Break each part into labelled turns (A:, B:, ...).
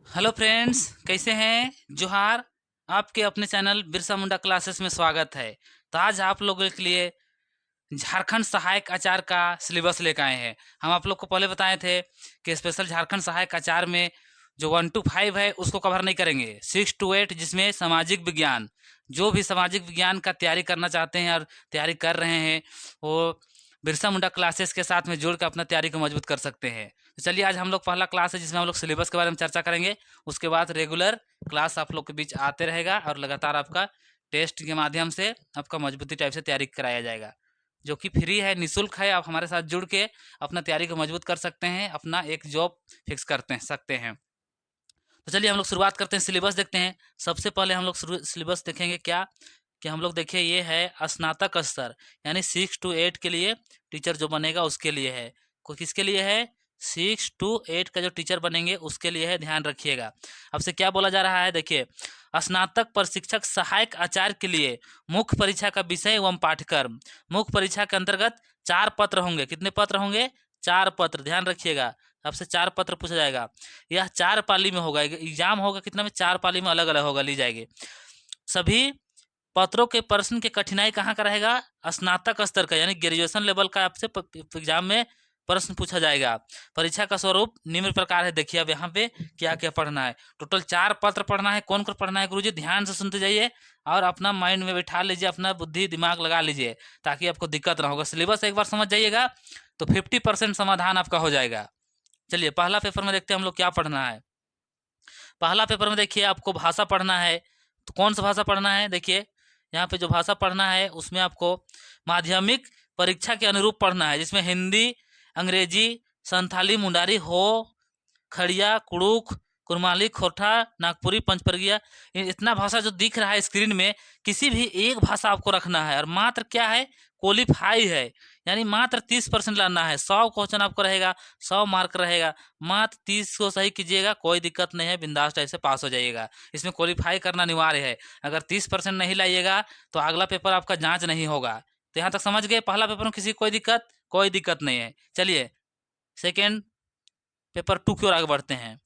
A: Hello friends, कैसे हैं? जोहार। आपके अपने चैनल बिरसा मुंडा क्लासेस में स्वागत है। तो आज आप लोगों के लिए झारखंड सहायक आचार्य का सिलेबस लेकर आए हैं। हम आप लोग को पहले बताए थे कि स्पेशल झारखंड सहायक आचार्य में जो 1 to 5 है उसको कवर नहीं करेंगे। 6 to 8 जिसमें सामाजिक विज्ञान, जो भी सामाजिक विज्ञान का तैयारी करना चाहते हैं और तैयारी कर रहे हैं, वो बिरसा मुंडा क्लासेस के साथ में जोड़ कर अपना तैयारी को मजबूत कर सकते हैं। तो चलिए, आज हम लोग पहला क्लास है जिसमें हम लोग सिलेबस के बारे में चर्चा करेंगे। उसके बाद रेगुलर क्लास आप लोग के बीच आते रहेगा और लगातार आपका टेस्ट के माध्यम से आपका मजबूती टाइप से तैयारी कराया जाएगा, जो कि फ्री है, निःशुल्क है। आप हमारे साथ जुड़ के अपना तैयारी को मजबूत कर सकते हैं, अपना एक जॉब फिक्स करते हैं सकते हैं। तो चलिए हम लोग शुरुआत करते हैं, सिलेबस देखते हैं। सबसे पहले हम लोग सिलेबस देखेंगे क्या कि हम लोग देखिए, ये है स्नातक स्तर, यानी 6 to 8 के लिए टीचर जो बनेगा उसके लिए है। को किसके लिए है? 6 to 8 का जो टीचर बनेंगे उसके लिए है, ध्यान रखिएगा। अब से क्या बोला जा रहा है, देखिए, स्नातक प्रशिक्षक सहायक आचार्य के लिए मुख्य परीक्षा का विषय एवं पाठ्यक्रम। मुख्य परीक्षा के अंतर्गत 4 पत्र होंगे। कितने पत्र होंगे? 4 पत्र, ध्यान रखिएगा। आपसे 4 पत्र पूछा जाएगा। यह 4 पाली में होगा, एग्जाम होगा कितना में? 4 पाली में अलग अलग होगा, ली जाएगी। सभी पत्रों के प्रश्न की कठिनाई कहाँ का रहेगा? स्नातक स्तर का, यानी ग्रेजुएशन लेवल का आपसे एग्जाम में प्रश्न पूछा जाएगा। परीक्षा का स्वरूप निम्न प्रकार है। देखिए अब यहाँ पे क्या क्या पढ़ना है। टोटल 4 पत्र पढ़ना है। कौन कौन पढ़ना है गुरुजी? ध्यान से सुनते जाइए और अपना माइंड में बैठा लीजिए, अपना बुद्धि दिमाग लगा लीजिए, ताकि आपको दिक्कत ना होगा। सिलेबस एक बार समझ जाइएगा तो 50% समाधान आपका हो जाएगा। चलिए पहला पेपर में देखते हैं हम लोग क्या पढ़ना है। पहला पेपर में देखिए आपको भाषा पढ़ना है। तो कौन सा भाषा पढ़ना है? देखिए यहाँ पे जो भाषा पढ़ना है उसमें आपको माध्यमिक परीक्षा के अनुरूप पढ़ना है, जिसमें हिंदी, अंग्रेजी, संथाली, मुंडारी, हो, खड़िया, कुड़ुख, कुरमाली, खोरठा, नागपुरी, पंचपरगिया, इतना भाषा जो दिख रहा है स्क्रीन में, किसी भी एक भाषा आपको रखना है। और मात्र क्या है? क्वालिफाई है, यानी मात्र 30% लाना है। 100 क्वेश्चन आपको रहेगा, 100 मार्क रहेगा। मात्र 30 को सही कीजिएगा, कोई दिक्कत नहीं है, बिंदास टाइप से पास हो जाइएगा। इसमें क्वालिफाई करना अनिवार्य है। अगर 30% नहीं लाइएगा तो अगला पेपर आपका जांच नहीं होगा। तो यहाँ तक समझ गए? पहला पेपर में किसी कोई दिक्कत? कोई दिक्कत नहीं है। चलिए सेकेंड पेपर 2 की ओर आगे बढ़ते हैं।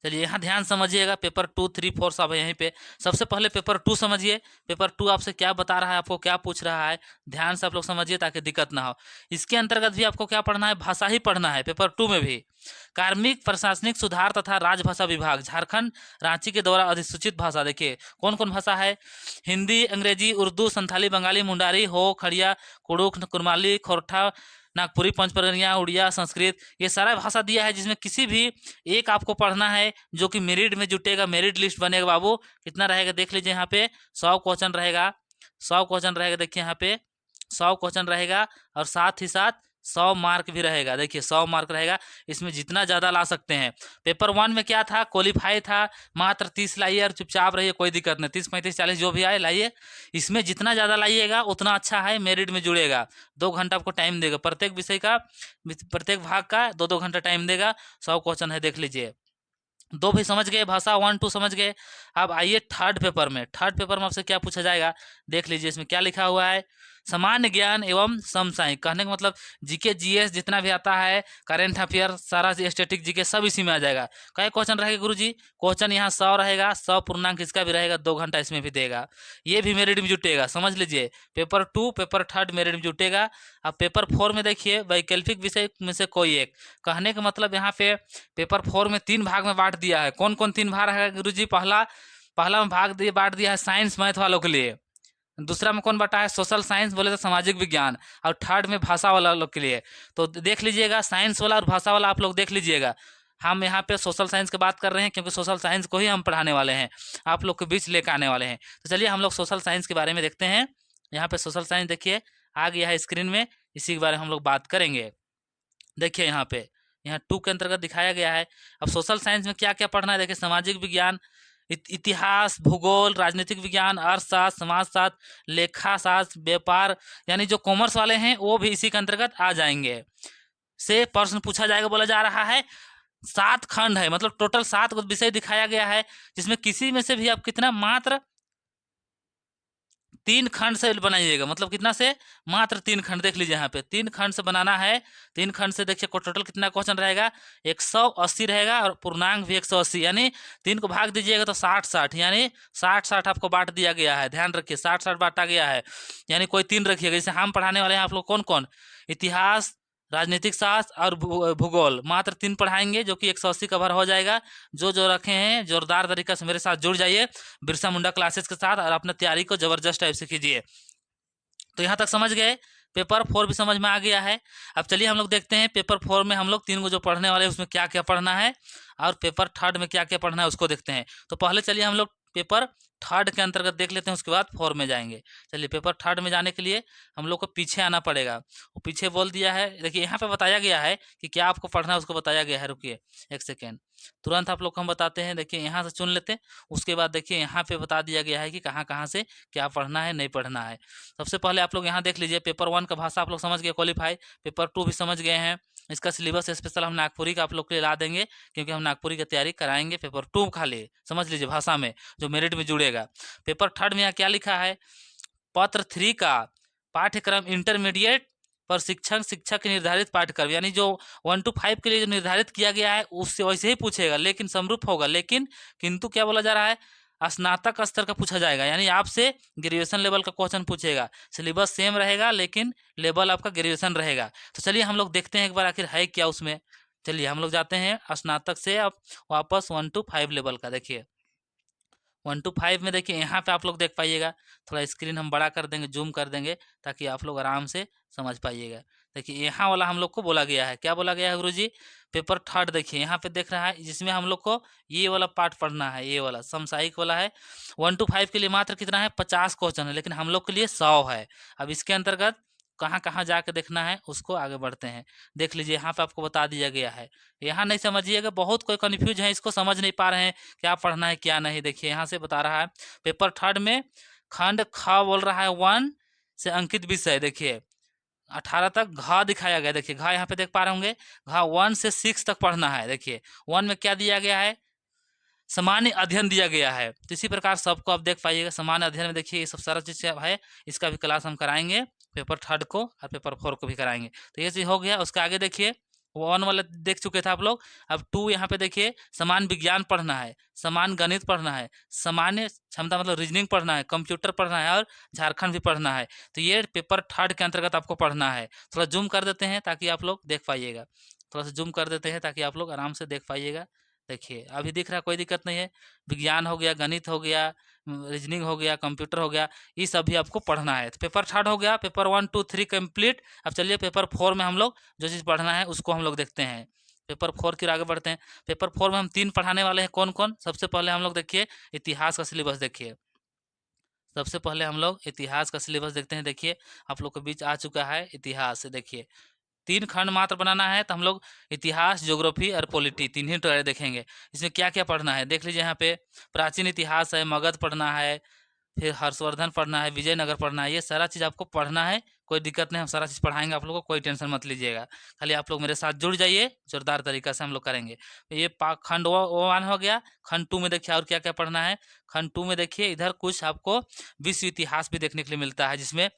A: चलिए यहाँ ध्यान समझिएगा, पेपर 2, 3, 4 सब है यहीं पे। सबसे पहले पेपर 2 समझिए। पेपर 2 आपसे क्या बता रहा है, आपको क्या पूछ रहा है, ध्यान से आप लोग समझिए ताकि दिक्कत ना हो। इसके अंतर्गत भी आपको क्या पढ़ना है? भाषा ही पढ़ना है पेपर 2 में भी। कार्मिक प्रशासनिक सुधार तथा राजभाषा विभाग झारखंड रांची के द्वारा अधिसूचित भाषा। देखिए कौन कौन भाषा है? हिंदी, अंग्रेजी, उर्दू, संथाली, बंगाली, मुंडारी, हो, खड़िया, कुड़ुख, कुरमाली, खोरठा, नागपुरी, पंचपरगिया, उड़िया, संस्कृत, ये सारा भाषा दिया है, जिसमें किसी भी एक आपको पढ़ना है जो कि मेरिट में जुटेगा। मेरिट लिस्ट बनेगा बाबू। कितना रहेगा देख लीजिए यहाँ पे, 100 क्वेश्चन रहेगा। 100 क्वेश्चन रहेगा, देखिए यहाँ पे 100 क्वेश्चन रहेगा, और साथ ही साथ 100 मार्क भी रहेगा। देखिए 100 मार्क रहेगा, इसमें जितना ज़्यादा ला सकते हैं। पेपर 1 में क्या था? क्वालिफाई था, मात्र 30 लाइए और चुपचाप रहिए, कोई दिक्कत नहीं। 30, 35, 40 जो भी आए लाइए। इसमें जितना ज़्यादा लाइएगा उतना अच्छा है, मेरिट में जुड़ेगा। 2 घंटा आपको टाइम देगा प्रत्येक विषय का, प्रत्येक भाग का 2-2 घंटा टाइम देगा। 100 क्वेश्चन है, देख लीजिए। 2 भी समझ गए, भाषा 1, 2 समझ गए। अब आइए थर्ड पेपर में। थर्ड पेपर में आपसे क्या पूछा जाएगा, देख लीजिए। इसमें क्या लिखा हुआ है? सामान्य ज्ञान एवं समसामयिक। कहने का मतलब जीके जीएस जितना भी आता है, करेंट अफेयर, सारा स्टैटिक जीके सब इसी में आ जाएगा। कई क्वेश्चन रहेगा गुरुजी? क्वेश्चन यहाँ 100 रहेगा, 100 पूर्णांक इसका भी रहेगा, 2 घंटा इसमें भी देगा। ये भी मेरिट में जुटेगा, समझ लीजिए। पेपर 2, पेपर 3 मेरिट में जुटेगा। अब पेपर 4 में देखिए, वैकल्पिक विषय में से कोई एक। कहने का मतलब यहाँ पे पेपर 4 में 3 भाग में बांट दिया है। कौन कौन 3 भाग है गुरुजी? पहला पहला में भाग दिए बांट दिया है साइंस मैथ वालों के लिए। दूसरा में कौन बांटा है? सोशल साइंस, बोले तो सामाजिक विज्ञान। और थर्ड में भाषा वाला लोग के लिए। तो देख लीजिएगा, साइंस वाला और भाषा वाला आप लोग देख लीजिएगा। हम यहाँ पे सोशल साइंस की बात कर रहे हैं, क्योंकि सोशल साइंस को ही हम पढ़ाने वाले हैं, आप लोग के बीच लेकर आने वाले हैं। तो चलिए हम लोग सोशल साइंस के बारे में देखते हैं। यहाँ पे सोशल साइंस देखिए आ गया है स्क्रीन में, इसी के बारे में हम लोग बात करेंगे। देखिए यहाँ पे, यहाँ 2 के अंतर्गत दिखाया गया है। अब सोशल साइंस में क्या क्या पढ़ना है? देखिए सामाजिक विज्ञान, इतिहास, भूगोल, राजनीतिक विज्ञान, अर्थशास्त्र, समाजशास्त्र, लेखाशास्त्र, व्यापार, यानी जो कॉमर्स वाले हैं वो भी इसी के अंतर्गत आ जाएंगे। से प्रश्न पूछा जाएगा, बोला जा रहा है। 7 खंड है, मतलब टोटल 7 विषय दिखाया गया है, जिसमें किसी में से भी आप कितना, मात्र 3 खंड से बनाइएगा, मतलब कितना से, मात्र 3 खंड। देख लीजिए यहाँ पे 3 खंड से बनाना है। 3 खंड से देखिए टोटल कितना क्वेश्चन रहेगा, 180 रहेगा और पूर्णांक भी 180, यानी 3 को भाग दीजिएगा तो 60-60, यानी 60-60 आपको बांट दिया गया है। ध्यान रखिए 60-60 बांटा गया है, यानी कोई 3 रखिएगा। जैसे हम पढ़ाने वाले हैं आप लोग कौन कौन, इतिहास, राजनीतिक शास्त्र और भूगोल, मात्र 3 पढ़ाएंगे जो कि 180 कवर हो जाएगा। जो जो रखे हैं जोरदार तरीका से मेरे साथ जुड़ जाइए बिरसा मुंडा क्लासेस के साथ और अपना तैयारी को जबरदस्त टाइप से कीजिए। तो यहाँ तक समझ गए, पेपर 4 भी समझ में आ गया है। अब चलिए हम लोग देखते हैं पेपर 4 में हम लोग 3 को जो पढ़ने वाले हैं उसमें क्या क्या पढ़ना है और पेपर 3 में क्या क्या पढ़ना है उसको देखते हैं। तो पहले चलिए हम लोग पेपर 3 के अंतर्गत देख लेते हैं, उसके बाद 4 में जाएंगे। चलिए पेपर 3 में जाने के लिए हम लोग को पीछे आना पड़ेगा। वो पीछे बोल दिया है, देखिए यहाँ पे बताया गया है कि क्या आपको पढ़ना है, उसको बताया गया है। रुकिए एक सेकेंड, तुरंत आप लोग को हम बताते हैं। देखिए यहाँ से चुन लेते हैं, उसके बाद देखिए यहाँ पे बता दिया गया है कि कहाँ कहाँ से क्या पढ़ना है नहीं पढ़ना है। सबसे पहले आप लोग यहाँ देख लीजिए, पेपर 1 का भाषा आप लोग समझ गए क्वालिफाई, पेपर 2 भी समझ गए हैं। इसका सिलेबस स्पेशल हम नागपुरी का आप लोग के लिए ला देंगे, क्योंकि हम नागपुरी की तैयारी कराएंगे। पेपर 2 खाली समझ लीजिए भाषा में जो मेरिट में जुड़ेगा। पेपर 3 में यहाँ क्या लिखा है, पत्र 3 का पाठ्यक्रम इंटरमीडिएट प्रशिक्षण शिक्षा के निर्धारित पाठ्यक्रम, यानी जो 1 to 5 के लिए जो निर्धारित किया गया है उससे वैसे ही पूछेगा, लेकिन समरूप होगा। लेकिन किंतु क्या बोला जा रहा है, स्नातक स्तर का पूछा जाएगा, यानी आपसे ग्रेजुएशन लेवल का क्वेश्चन पूछेगा। सिलेबस सेम रहेगा लेकिन लेवल आपका ग्रेजुएशन रहेगा। तो चलिए हम लोग देखते हैं एक बार आखिर है क्या उसमें। चलिए हम लोग जाते हैं स्नातक से अब वापस 1 to 5 लेवल का। देखिए 1 to 5 में देखिए यहाँ पे आप लोग देख पाइएगा, थोड़ा स्क्रीन हम बड़ा कर देंगे, जूम कर देंगे ताकि आप लोग आराम से समझ पाइएगा। देखिए यहाँ वाला हम लोग को बोला गया है, क्या बोला गया है गुरुजी, पेपर 3 देखिए यहाँ पे देख रहा है, जिसमें हम लोग को ये वाला पार्ट पढ़ना है, ये वाला समसामयिक वाला है। 1 to 5 के लिए मात्र कितना है, 50 क्वेश्चन है, लेकिन हम लोग के लिए 100 है। अब इसके अंतर्गत कहाँ कहाँ जाके देखना है उसको आगे बढ़ते हैं। देख लीजिए यहाँ पे आपको बता दिया गया है, यहाँ नहीं समझिएगा, बहुत कोई कन्फ्यूज है, इसको समझ नहीं पा रहे हैं क्या पढ़ना है क्या नहीं। देखिए यहाँ से बता रहा है पेपर 3 में खंड ख बोल रहा है 1 से अंकित विषय, देखिए 18 तक घ दिखाया गया। देखिए घ यहाँ पे देख पा रहे होंगे, घ 1 से 6 तक पढ़ना है। देखिए 1 में क्या दिया गया है, सामान्य अध्ययन दिया गया है। तो इसी प्रकार सबको आप देख पाइएगा, सामान्य अध्ययन में देखिए ये सब सारा चीज़ है, इसका भी क्लास हम कराएंगे पेपर 3 को और पेपर 4 को भी कराएंगे। तो ये चीज़ हो गया। उसके आगे देखिए 1 वाला देख चुके थे आप लोग, अब 2 यहाँ पे देखिए समान विज्ञान पढ़ना है, समान गणित पढ़ना है, सामान्य क्षमता मतलब रीजनिंग पढ़ना है, कंप्यूटर पढ़ना है और झारखंड भी पढ़ना है। तो ये पेपर 3 के अंतर्गत आपको पढ़ना है। थोड़ा जूम कर देते हैं ताकि आप लोग देख पाइएगा, थोड़ा सा जूम कर देते हैं ताकि आप लोग आराम से देख पाइएगा। देखिए अभी दिख रहा है, कोई दिक्कत नहीं है। विज्ञान हो गया, गणित हो गया, रीजनिंग हो गया, कंप्यूटर हो गया, ये सभी आपको पढ़ना है। तो पेपर 3 हो गया, पेपर 1 2 3 कंप्लीट। अब चलिए पेपर 4 में हम लोग जो चीज़ पढ़ना है उसको हम लोग देखते हैं। पेपर 4 की ओर आगे बढ़ते हैं। पेपर 4 में हम 3 पढ़ाने वाले हैं, कौन कौन। सबसे पहले हम लोग देखिए इतिहास का सिलेबस देखिए, सबसे पहले हम लोग इतिहास का सिलेबस देखते हैं। देखिए आप लोग के बीच आ चुका है इतिहास से। देखिए 3 खंड मात्र बनाना है, तो हम लोग इतिहास, ज्योग्राफी और पॉलिटी 3 ही टॉपिक देखेंगे। इसमें क्या क्या पढ़ना है देख लीजिए, यहाँ पे प्राचीन इतिहास है, मगध पढ़ना है, फिर हर्षवर्धन पढ़ना है, विजयनगर पढ़ना है, ये सारा चीज़ आपको पढ़ना है। कोई दिक्कत नहीं, हम सारा चीज़ पढ़ाएंगे आप लोगों को, कोई टेंशन मत लीजिएगा। खाली आप लोग मेरे साथ जुड़ जाइए, जोरदार तरीका से हम लोग करेंगे। तो ये खंड 1 हो गया। खंड 2 में देखिए और क्या क्या पढ़ना है। खंड 2 में देखिए इधर कुछ आपको विश्व इतिहास भी देखने के लिए मिलता है, जिसमें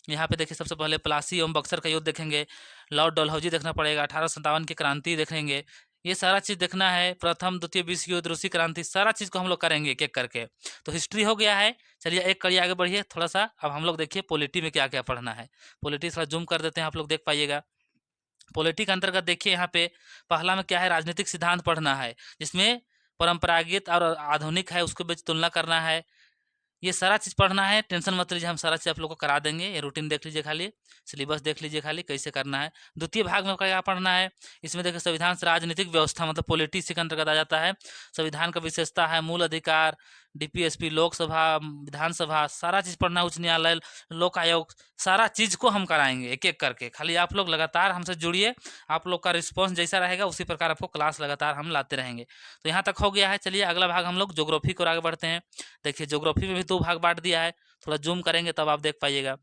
A: यहाँ पे देखिए सबसे पहले प्लासी एवं बक्सर का युद्ध देखेंगे, लॉर्ड डलहौजी देखना पड़ेगा, 1857 की क्रांति देखेंगे, ये सारा चीज़ देखना है। प्रथम द्वितीय विश्व युद्ध, रूसी क्रांति, सारा चीज़ को हम लोग करेंगे एक एक करके। तो हिस्ट्री हो गया है। चलिए एक कड़ी आगे बढ़िए थोड़ा सा। अब हम लोग देखिए पॉलिटी में क्या क्या पढ़ना है। पॉलिटी थोड़ा जूम कर देते हैं, आप लोग देख पाइएगा। पॉलिटी के अंतर्गत देखिए यहाँ पे पहला में क्या है, राजनीतिक सिद्धांत पढ़ना है, जिसमें परंपरागत और आधुनिक है उसके बीच तुलना करना है। ये सारा चीज़ पढ़ना है, टेंशन मत लीजिए, हम सारा चीज़ आप लोग को करा देंगे। ये रूटीन देख लीजिए, खाली सिलेबस देख लीजिए खाली कैसे करना है। द्वितीय भाग में क्या पढ़ना है, इसमें देखिए संविधान से राजनीतिक व्यवस्था मतलब पॉलिटिक्स के अंतर्गत आ जाता है। संविधान का विशेषता है, मूल अधिकार, डीपीएसपी, लोकसभा, विधानसभा, सारा चीज़ पढ़ना, उच्च न्यायालय, लोक आयोग, सारा चीज़ को हम कराएंगे एक एक करके। खाली आप लोग लगातार हमसे जुड़िए, आप लोग का रिस्पॉन्स जैसा रहेगा उसी प्रकार आपको क्लास लगातार हम लाते रहेंगे। तो यहाँ तक हो गया है। चलिए अगला भाग हम लोग ज्योग्राफी को आगे बढ़ते हैं। देखिए ज्योग्राफी में भी 2 भाग बांट दिया है, थोड़ा जूम करेंगे तब आप देख पाइएगा।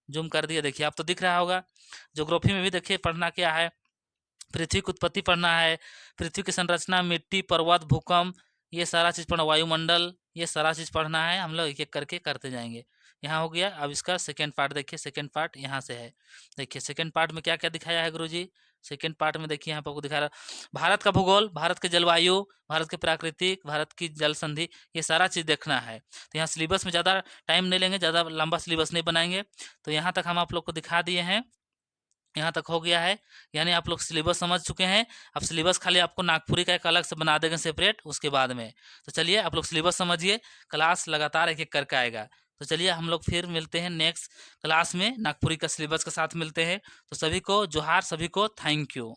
A: जूम कर दिया, देखिए आप तो दिख रहा होगा। ज्योग्राफी में भी देखिए पढ़ना क्या है, पृथ्वी की उत्पत्ति पढ़ना है, पृथ्वी की संरचना, मिट्टी, पर्वत, भूकंप, ये सारा चीज़ पढ़ना, वायुमंडल, ये सारा चीज़ पढ़ना है। हम लोग एक एक करके करते जाएंगे। यहाँ हो गया। अब इसका सेकेंड पार्ट देखिए, सेकेंड पार्ट यहाँ से है। देखिए सेकेंड पार्ट में क्या क्या दिखाया है गुरुजी। सेकेंड पार्ट में देखिए यहाँ पर आपको दिखा रहा भारत का भूगोल, भारत के जलवायु, भारत के प्राकृतिक, भारत की जल संधि, ये सारा चीज़ देखना है। तो यहाँ सिलेबस में ज़्यादा टाइम नहीं लेंगे, ज़्यादा लंबा सिलेबस नहीं बनाएंगे। तो यहाँ तक हम आप लोग को दिखा दिए हैं, यहाँ तक हो गया है, यानी आप लोग सिलेबस समझ चुके हैं। अब सिलेबस खाली आपको नागपुरी का एक अलग से बना देंगे सेपरेट उसके बाद में। तो चलिए आप लोग सिलेबस समझिए, क्लास लगातार एक एक करके आएगा। तो चलिए हम लोग फिर मिलते हैं नेक्स्ट क्लास में, नागपुरी का सिलेबस के साथ मिलते हैं। तो सभी को जोहार, सभी को थैंक यू।